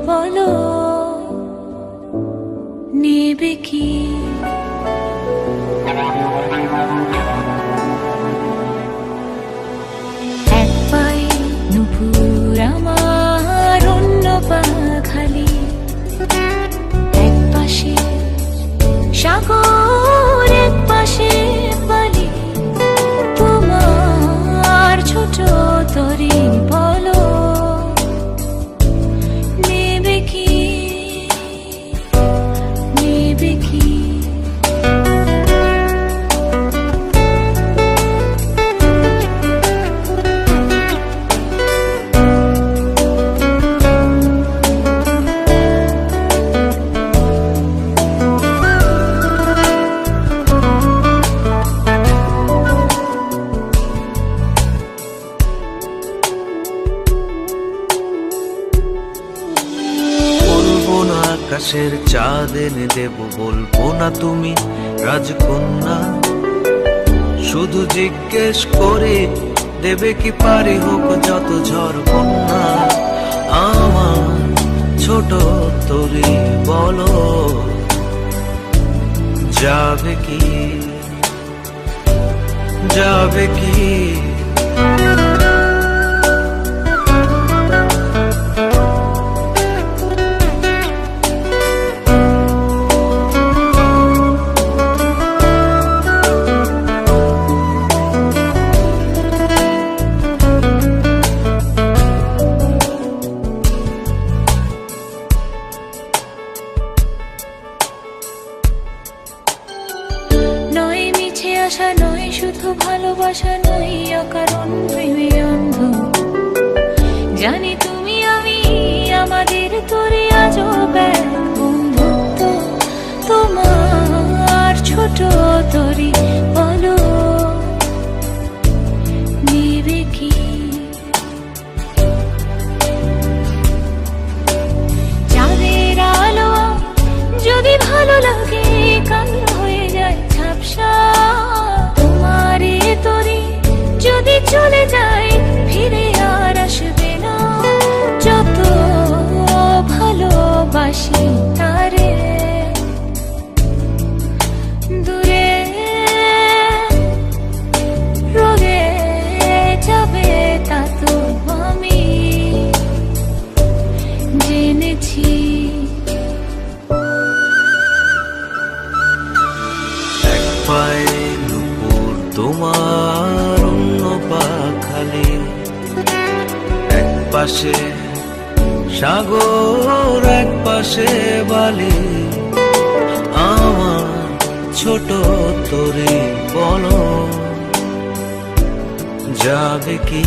বলো নেবে কি? এক পায়ে নুপুর আমার, অন্য পা খালি, এক পাশে সাগর, এক পাশে বালি, তোমার ছোট তরি বলো নেবে কি, নেবে কি? আকাশের চাঁদ এনে দেব, বলবো না তুমি রাজকন্যা। শুধু জিজ্ঞেস করে দেবে কি পারি হোক যত ঝড় বন্যা। আমার ছোট তরি বলো যাবে কি, যাবে কি? আশা নয় শুধু ভালোবাসা নয়, অকারণ প্রেমে অন্ধ। জানি তুমি আমি আমাদের তোরে আজও এক বন্ধুত্ব। তোমার ছোট তরি বলো নেবে কি? চাঁদের আলো যদি ভালো লাগে, কালো হয়ে যায় ঝাপসা। যদি চলে যায় ফিরে আর আসবে না, যত ভালোবাসি তারে দূরে রয়ে যাবে তা তো আমি জেনেছি। এক পায়ে নুপুর তোমার, অন্য পা খালি, এক পাশে সাগর, এক পাশে বালি। আমার ছোট তরি বলো যাবে কি,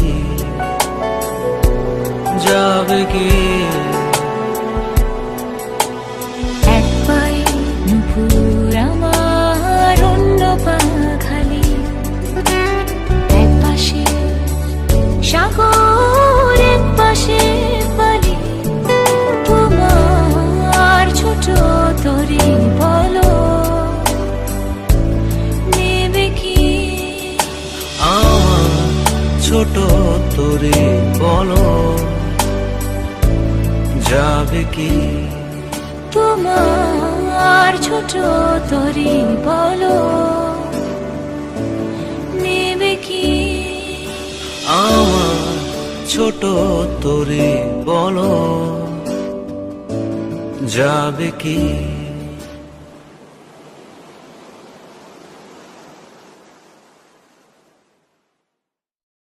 যাবে কি? এক পায়ে নুপুর আমার, অন্য পা খালি, এক পাশে সাগর, এক পাশে বালি, তোমার ছোট তরি বলো নেবে কি? আমার ছোট তরি বলো যাবে কি? তোমার ছোট তরি বলো নেবে কি? আমার ছোট তরি বলো যাবে কি?